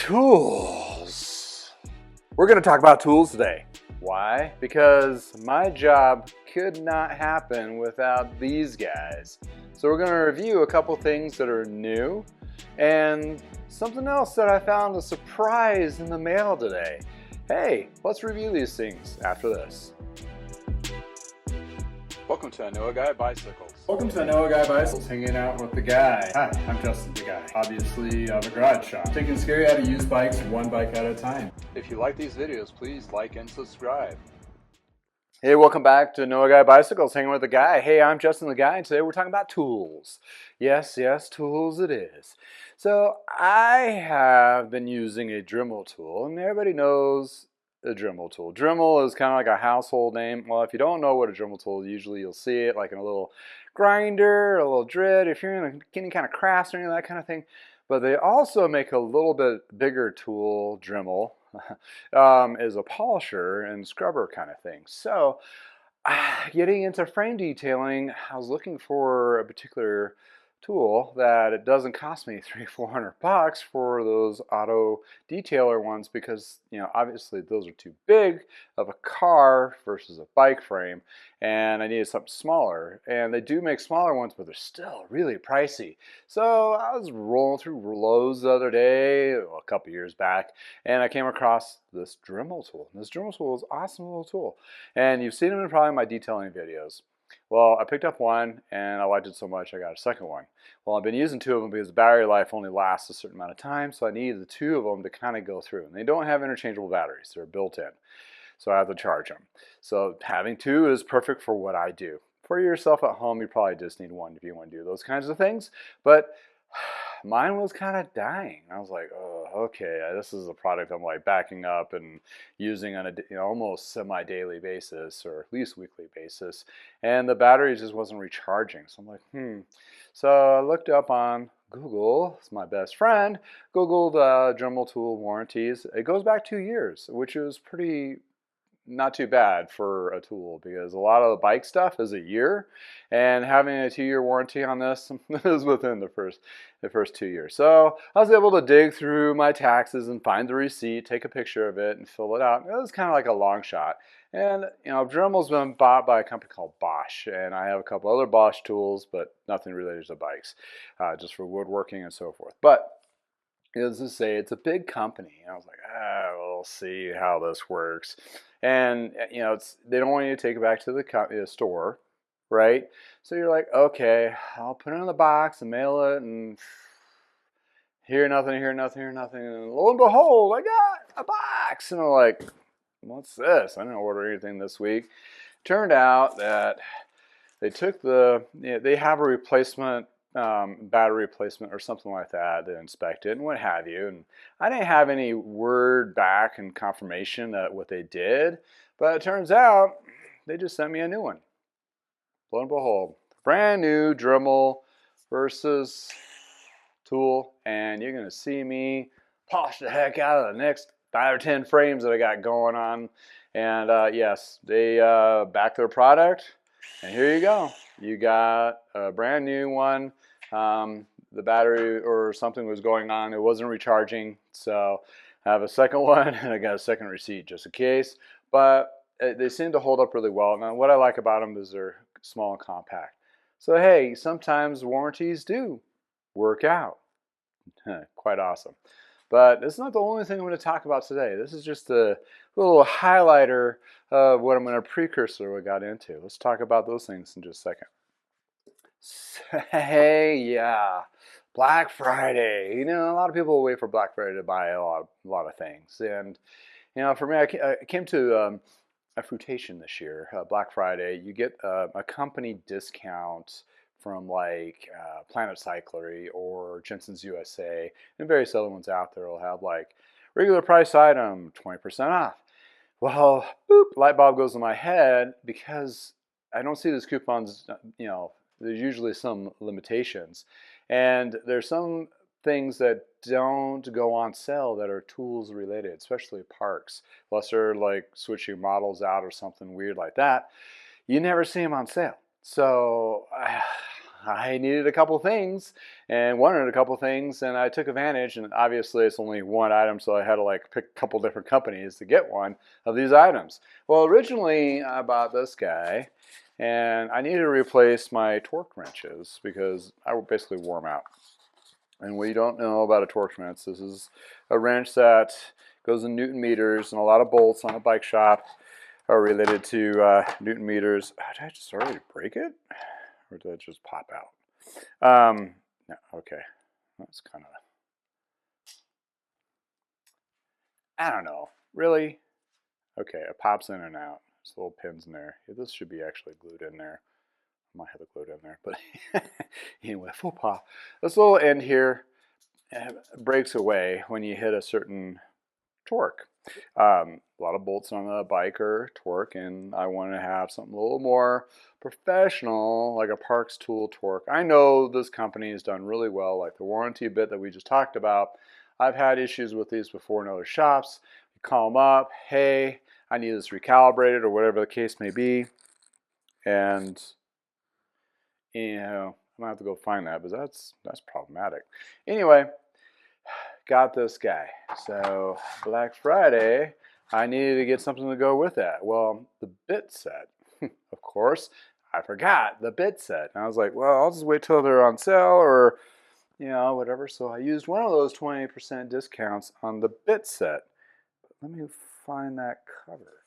Tools. We're going to talk about tools today. Why? Because my job could not happen without these guys. So we're going to review a couple things that are new and something else that I found a surprise in the mail today. Hey, let's review these things after this. Welcome to I Know a Guy Bicycles. Welcome to I Know a Guy Bicycles, hanging out with the guy. Hi, I'm Justin the Guy. Obviously, I have a garage shop. Taking scary how to use bikes one bike at a time. If you like these videos, please like and subscribe. Hey, welcome back to I Know a Guy Bicycles, hanging with the guy. Hey, I'm Justin the Guy, and today we're talking about tools. Yes, tools it is. So I have been using a Dremel tool, and everybody knows a Dremel tool. Dremel is kind of like a household name. Well, if you don't know what a Dremel tool is, usually you'll see it like in a little grinder, a little drit, if you're in any kind of crafts or any of that kind of thing. But they also make a little bit bigger tool, Dremel, is a polisher and scrubber kind of thing. So getting into frame detailing, I was looking for a particular tool that it doesn't cost me $300-400 for those auto detailer ones, because obviously those are too big of a car versus a bike frame, and I needed something smaller. And they do make smaller ones, but they're still really pricey. So I was rolling through Lowe's the other day, a couple years back, and I came across this Dremel tool. And this Dremel tool is an awesome little tool, and you've seen them in probably my detailing videos. Well, I picked up one and I liked it so much I got a second one. Well, I've been using two of them because the battery life only lasts a certain amount of time, so I needed the two of them to kind of go through. And they don't have interchangeable batteries, they're built in, so I have to charge them. So having two is perfect for what I do. For yourself at home, you probably just need one if you want to do those kinds of things. But mine was kind of dying. I was like, oh, okay, this is a product I'm like backing up and using on a almost semi-daily basis, or at least weekly basis, and the battery just wasn't recharging. So I'm like, So I looked up on Google, it's my best friend, Googled Dremel tool warranties. It goes back 2 years, which is pretty not too bad for a tool, because a lot of the bike stuff is a year, and having a 2-year warranty on this is within the first 2 years. So I was able to dig through my taxes and find the receipt, take a picture of it, and fill it out. It was kind of like a long shot. And Dremel's been bought by a company called Bosch, and I have a couple other Bosch tools, but nothing related to bikes, just for woodworking and so forth. But as to say, it's a big company. I was like, we'll see how this works. And they don't want you to take it back to the store, right? So you're like, okay, I'll put it in the box and mail it, and hear nothing. And lo and behold, I got a box. And I'm like, what's this? I didn't order anything this week. Turned out that they took they have a replacement battery replacement or something like that. They inspect it and what have you, and I didn't have any word back and confirmation that what they did, but it turns out they just sent me a new one. Lo and behold, brand new Dremel versus tool, and you're gonna see me polish the heck out of the next 5 or 10 frames that I got going on. And yes, they back their product, and here you go. You got a brand new one. The battery or something was going on. It wasn't recharging. So I have a second one, and I got a second receipt just in case. But they seem to hold up really well. Now, what I like about them is they're small and compact. So hey, sometimes warranties do work out. Quite awesome. But this is not the only thing I'm going to talk about today. This is just a little highlighter of what I'm going to precursor we got into. Let's talk about those things in just a second. Hey, yeah, Black Friday. A lot of people wait for Black Friday to buy a lot of things. And for me, I came to a fruitation this year. Black Friday, you get a company discount from like Planet Cyclery or Jensen's USA, and various other ones out there will have like regular price item 20% off. Well, boop, light bulb goes in my head, because I don't see these coupons. There's usually some limitations, and there's some things that don't go on sale that are tools related, especially parks, unless they're like switching models out or something weird like that. You never see them on sale. So I needed a couple things and wanted a couple things, and I took advantage, and obviously it's only one item, so I had to like pick a couple different companies to get one of these items. Well, originally I bought this guy, and I needed to replace my torque wrenches because I basically wore them out. And what you don't know about a torque wrench, this is a wrench that goes in Newton meters, and a lot of bolts on a bike shop are related to Newton meters. Did I just already break it? Or did it just pop out? No, okay. That's kind of, I don't know. Really? Okay, it pops in and out. There's little pins in there. Yeah, this should be actually glued in there. I might have it glued in there, but anyway, full pop. This little end here breaks away when you hit a certain torque. A lot of bolts on the bike are torque, and I want to have something a little more professional, like a Parks Tool torque. I know this company has done really well, like the warranty bit that we just talked about. I've had issues with these before in other shops. You call them up, hey, I need this recalibrated, or whatever the case may be, and I'm gonna have to go find that, but that's problematic. Anyway, got this guy. So Black Friday, I needed to get something to go with that. Well, the bit set, of course, I forgot the bit set. And I was like, well, I'll just wait till they're on sale or, whatever. So I used one of those 20% discounts on the bit set. But let me find that cover.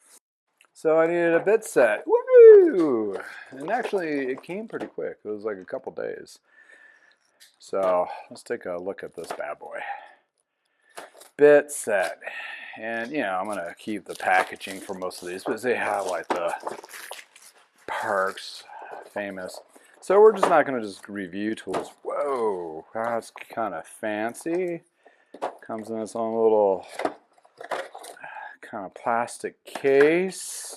So I needed a bit set. Woo! And actually, it came pretty quick. It was like a couple days. So let's take a look at this bad boy. Bit set. And, I'm going to keep the packaging for most of these, but they have like the Parks famous. So we're just not going to just review tools. Whoa, that's kind of fancy. Comes in its own little kind of plastic case.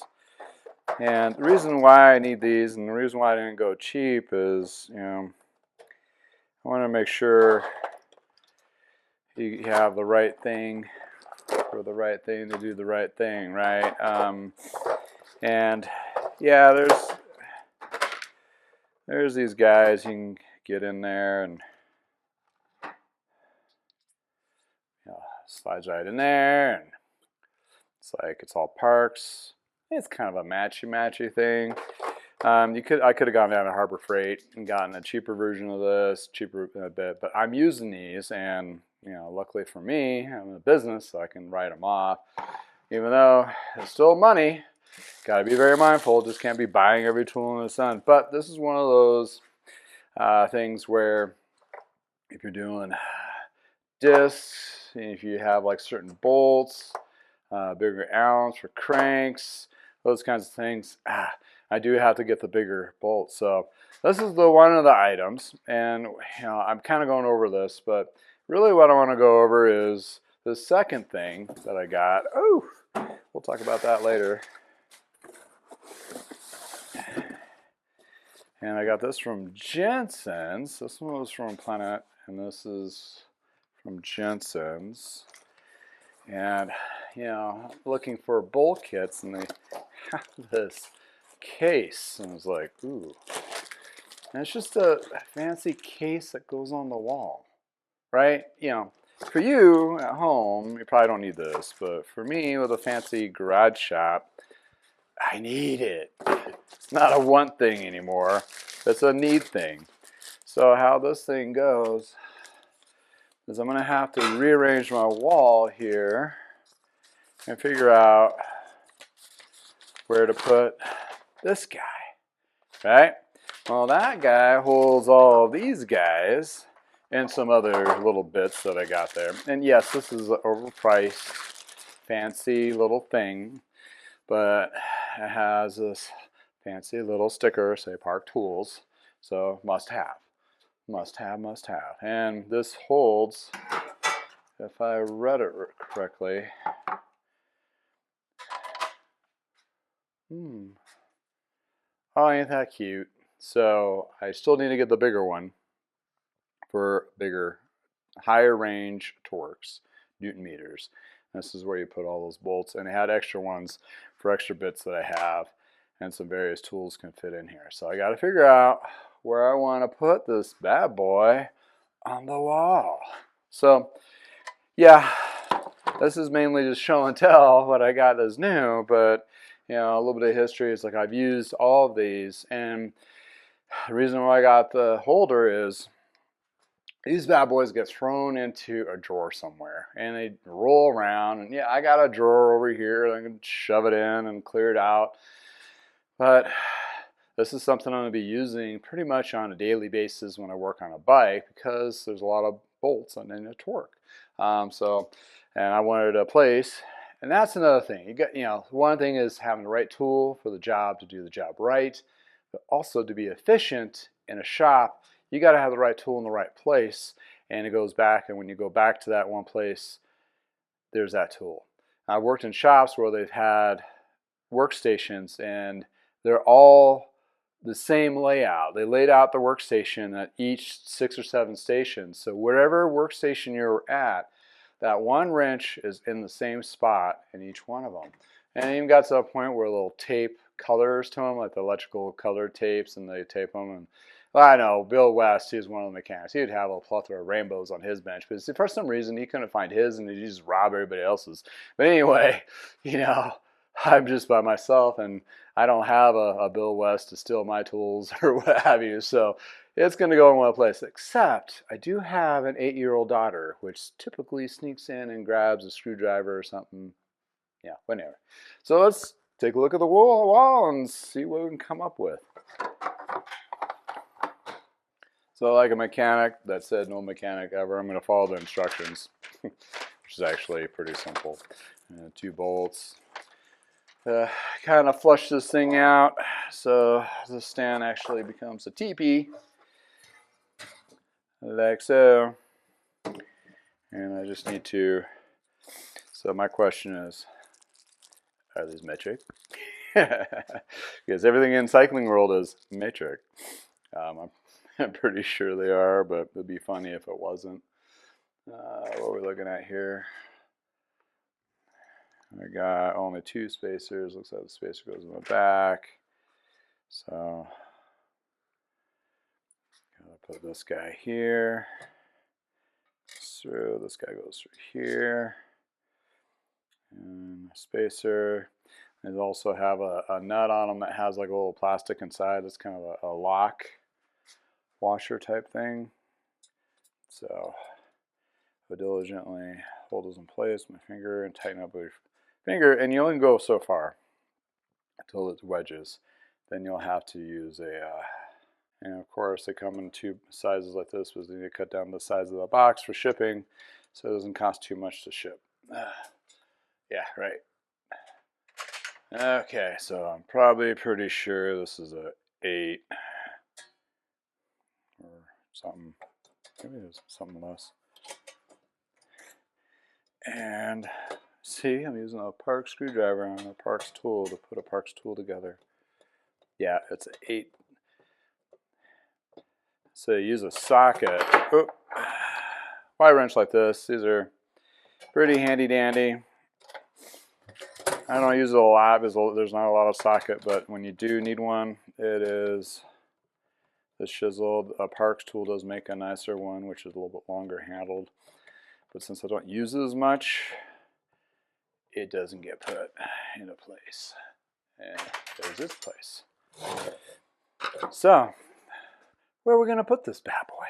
And the reason why I need these and the reason why I didn't go cheap is, I want to make sure you have the right thing for the right thing to do the right thing, right? And yeah, there's these guys you can get in there and slides right in there, and it's like it's all Parks. It's kind of a matchy thing. I could have gone down to Harbor Freight and gotten a cheaper version of this, cheaper a bit, but I'm using these, and luckily for me, I'm in a business, so I can write them off. Even though it's still money, got to be very mindful. Just can't be buying every tool in the sun. But this is one of those things where if you're doing discs, if you have like certain bolts, bigger Allens for cranks, those kinds of things, I do have to get the bigger bolts. So this is one of the items, and I'm kind of going over this, but really what I want to go over is the second thing that I got. Oh, we'll talk about that later. And I got this from Jensen's. This one was from Planet, and this is from Jensen's. And, looking for bolt kits, and they have this case. And I was like, ooh. And it's just a fancy case that goes on the wall, right? For you at home, you probably don't need this. But for me, with a fancy garage shop, I need it. It's not a want thing anymore. It's a need thing. So how this thing goes is I'm going to have to rearrange my wall here and figure out where to put this guy, right? Well, that guy holds all of these guys and some other little bits that I got there. And yes, this is an overpriced, fancy little thing, but it has this fancy little sticker, say Park Tools, so must have. And this holds, if I read it correctly, oh, ain't that cute? So I still need to get the bigger one for bigger, higher range torques, Newton meters. This is where you put all those bolts, and it had extra ones for extra bits that I have, and some various tools can fit in here. So I got to figure out where I want to put this bad boy on the wall. So yeah, this is mainly just show and tell what I got as new, but you know, a little bit of history is like I've used all of these, and the reason why I got the holder is these bad boys get thrown into a drawer somewhere and they roll around, and yeah, I got a drawer over here, I can shove it in and clear it out, but this is something I'm going to be using pretty much on a daily basis when I work on a bike because there's a lot of bolts and then a torque. And I wanted a place, and that's another thing. You know, one thing is having the right tool for the job to do the job right, but also to be efficient in a shop, you got to have the right tool in the right place, and it goes back, and when you go back to that one place, there's that tool. I've worked in shops where they've had workstations, and they're all the same layout. They laid out the workstation at each 6 or 7 stations. So wherever workstation you're at, that one wrench is in the same spot in each one of them. And it even got to a point where they'll tape colors to them, like the electrical color tapes, and they tape them. And well, I know Bill West, he was one of the mechanics. He would have a plethora of rainbows on his bench, but for some reason he couldn't find his, and he just robbed everybody else's. But anyway, you know, I'm just by myself, and I don't have a Bill West to steal my tools or what have you. So it's going to go in one place, except I do have an 8-year-old daughter, which typically sneaks in and grabs a screwdriver or something. Yeah, whatever. So let's take a look at the wall and see what we can come up with. So like a mechanic that said no mechanic ever, I'm going to follow the instructions, which is actually pretty simple. 2 bolts. Kind of flush this thing out so the stand actually becomes a teepee, like so. And I just need to, so my question is, are these metric? Because everything in cycling world is metric. I'm pretty sure they are, but it would be funny if it wasn't. What are we looking at here? I got only 2 spacers. Looks like the spacer goes in the back. So gotta put this guy here. So this guy goes through here. And spacer. They also have a nut on them that has like a little plastic inside. It's kind of a lock washer type thing. So I diligently hold those in place with my finger and tighten up with your finger, and you only go so far until it wedges. Then you'll have to use and of course they come in 2 sizes like this, because you need to cut down the size of the box for shipping so it doesn't cost too much to ship. Yeah, right. Okay, so I'm probably pretty sure this is a 8 or something. Maybe it's something less. And see, I'm using a Parks screwdriver and a Parks tool to put a Parks tool together. Yeah, it's an 8. So you use a socket. Oh, Y wrench like this. These are pretty handy dandy. I don't use it a lot because there's not a lot of socket, but when you do need one, it is this chiseled. A Parks tool does make a nicer one, which is a little bit longer handled. But since I don't use it as much, it doesn't get put into place. And there's its place. So, where are we going to put this bad boy?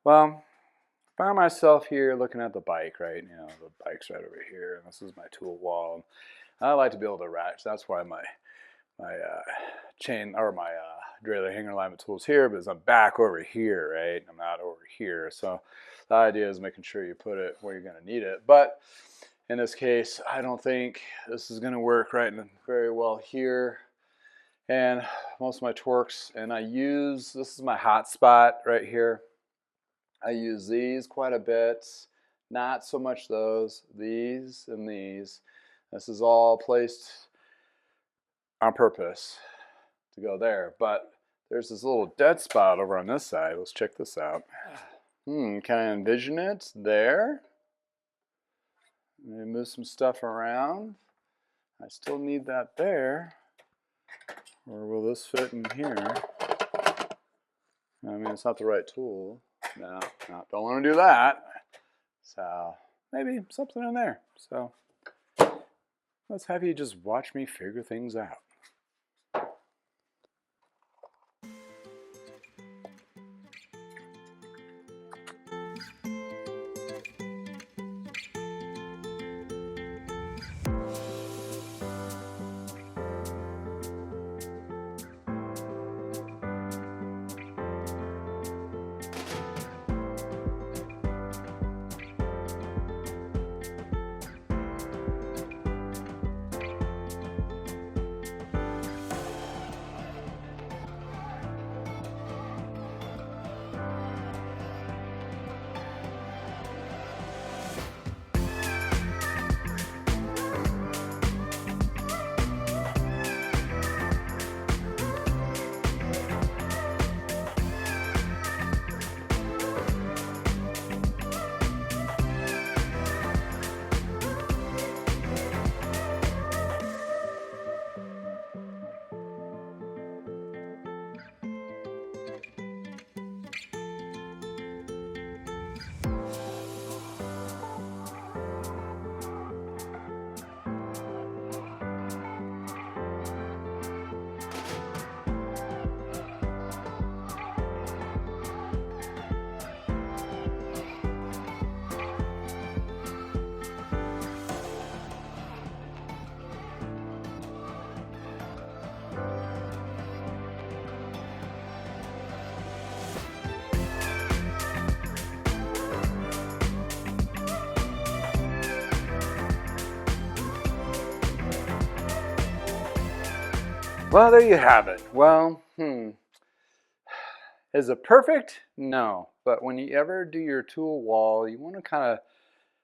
Well, I found myself here looking at the bike, right? You know, the bike's right over here, and this is my tool wall. I like to be able to ratchet. That's why my chain or my derailleur hanger alignment tool's here, because I'm back over here, right? I'm not over here. So the idea is making sure you put it where you're going to need it. But in this case, I don't think this is going to work right very well here. And most of my torques, and this is my hot spot right here. I use these quite a bit, not so much those, these and these. This is all placed on purpose to go there, but there's this little dead spot over on this side. Let's check this out. Can I envision it there? Maybe move some stuff around. I still need that there. Or will this fit in here? I mean, it's not the right tool. No, no, don't want to do that. So maybe something in there. So let's have you just watch me figure things out. Well, there you have it. Well, is it perfect? No. But when you ever do your tool wall, you want to kind of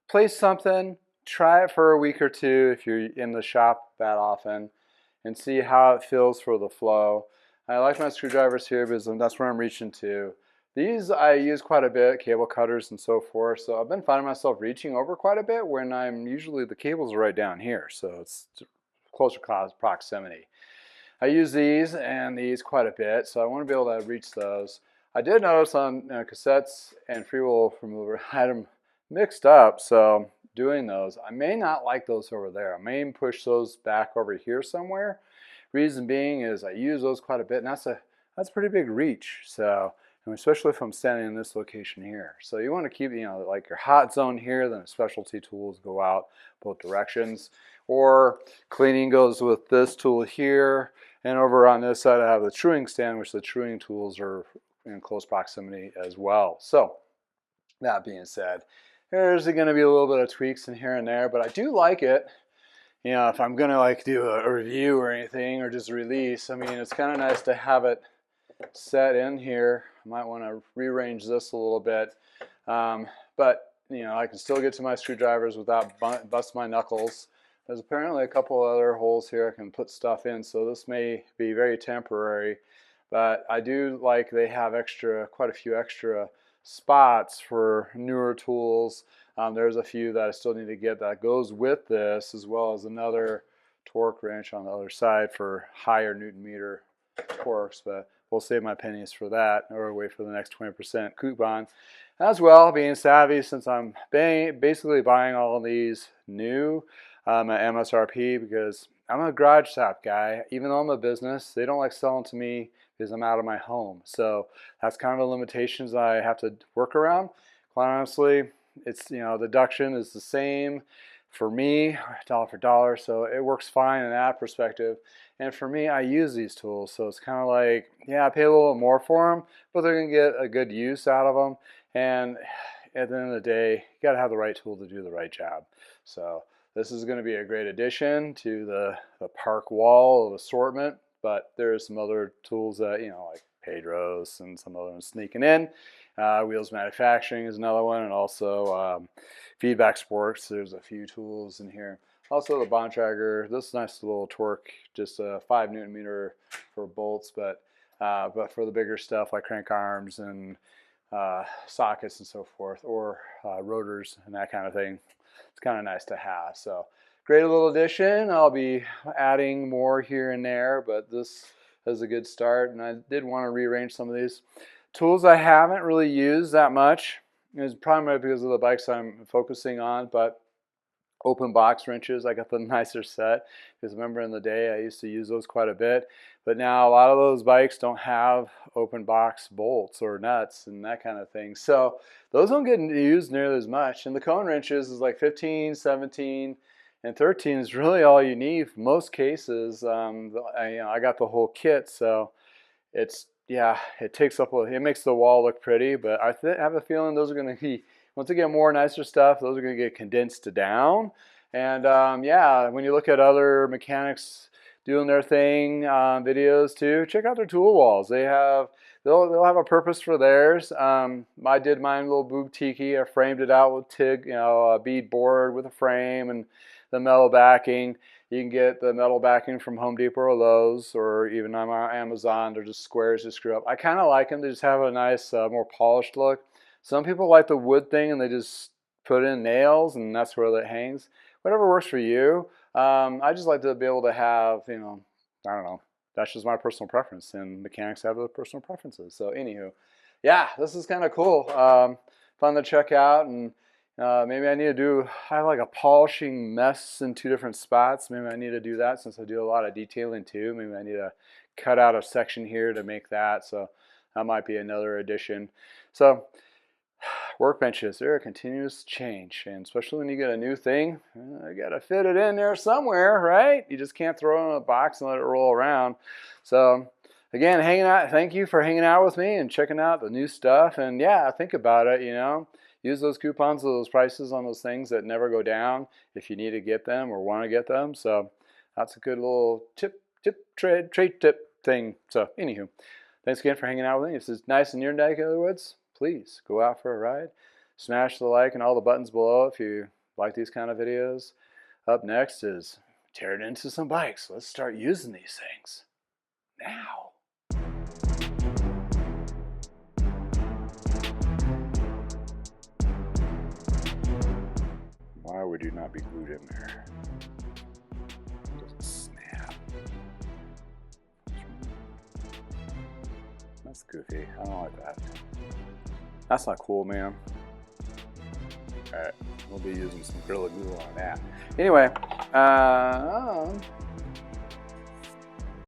place something, try it for a week or two if you're in the shop that often, and see how it feels for the flow. I like my screwdrivers here because that's where I'm reaching to. These I use quite a bit, cable cutters and so forth, so I've been finding myself reaching over quite a bit when I'm usually the cables are right down here, so it's closer proximity. I use these and these quite a bit, so I want to be able to reach those. I did notice on cassettes and freewheel remover, I had them mixed up, so doing those, I may not like those over there. I may push those back over here somewhere. Reason being is I use those quite a bit, and that's a pretty big reach. So, and especially if I'm standing in this location here. So you want to keep, like your hot zone here, then specialty tools go out both directions. Or cleaning goes with this tool here. And over on this side, I have the truing stand, which the truing tools are in close proximity as well. So that being said, there's going to be a little bit of tweaks in here and there, but I do like it. If I'm going to like do a review or anything or just release, I mean, it's kind of nice to have it set in here. I might want to rearrange this a little bit. But, I can still get to my screwdrivers without bust my knuckles. There's apparently a couple other holes here I can put stuff in, so this may be very temporary. But I do like they have quite a few extra spots for newer tools. There's a few that I still need to get that goes with this, as well as another torque wrench on the other side for higher Newton meter torques, but we'll save my pennies for that or wait for the next 20% coupon. As well, being savvy, since I'm basically buying all of these new at MSRP, because I'm a garage shop guy. Even though I'm a business, they don't like selling to me because I'm out of my home. So that's kind of the limitations I have to work around. Quite honestly, it's, deduction is the same for me, dollar for dollar, so it works fine in that perspective. And for me, I use these tools, so it's kind of like, yeah, I pay a little bit more for them, but they're going to get a good use out of them. And at the end of the day, you got to have the right tool to do the right job. So this is going to be a great addition to the park wall of assortment, but there's some other tools that, like Pedro's and some other ones sneaking in. Wheels Manufacturing is another one, and also Feedback Sports. There's a few tools in here. Also the Bontrager. This is a nice little torque, just a 5 Newton meter for bolts, but for the bigger stuff like crank arms and sockets and so forth, or rotors and that kind of thing, it's kind of nice to have. So great little addition. I'll be adding more here and there, but this is a good start, and I did want to rearrange some of these Tools I haven't really used that much is primarily because of the bikes I'm focusing on, but open box wrenches, I got the nicer set, because remember in the day I used to use those quite a bit, but now a lot of those bikes don't have open box bolts or nuts and that kind of thing, so those don't get used nearly as much. And the cone wrenches is like 15, 17, and 13 is really all you need for most cases. I got the whole kit, so it's, yeah, it takes up, it makes the wall look pretty, but I have a feeling those are going to be, once we get more nicer stuff, those are going to get condensed down. And yeah, when you look at other mechanics doing their thing, videos too, check out their tool walls. They'll have a purpose for theirs. I did mine a little boutique. I framed it out with TIG, a bead board with a frame and the metal backing. You can get the metal backing from Home Depot or Lowe's, or even on Amazon. They're just squares to screw up. I kind of like them. They just have a nice, more polished look. Some people like the wood thing and they just put in nails and that's where that hangs. Whatever works for you. I just like to be able to have, I don't know. That's just my personal preference, and mechanics have their personal preferences. So anywho, yeah, this is kind of cool. Fun to check out, and maybe I have like a polishing mess in 2 different spots. Maybe I need to do that since I do a lot of detailing too. Maybe I need to cut out a section here to make that. So that might be another addition. So workbenches, they're a continuous change, and especially when you get a new thing, you got to fit it in there somewhere, right? You just can't throw it in a box and let it roll around. So again, hanging out, thank you for hanging out with me and checking out the new stuff. And yeah, think about it, use those coupons, those prices on those things that never go down if you need to get them or want to get them. So that's a good little trade tip thing. So anywho, thanks again for hanging out with me. If this is nice and near neck of the woods, please go out for a ride. Smash the like and all the buttons below if you like these kind of videos. Up next is tearing into some bikes. Let's start using these things now. Why would you not be glued in there? It doesn't snap. That's goofy. I don't like that. That's not cool, man. Alright, we'll be using some Gorilla Glue on that. Anyway,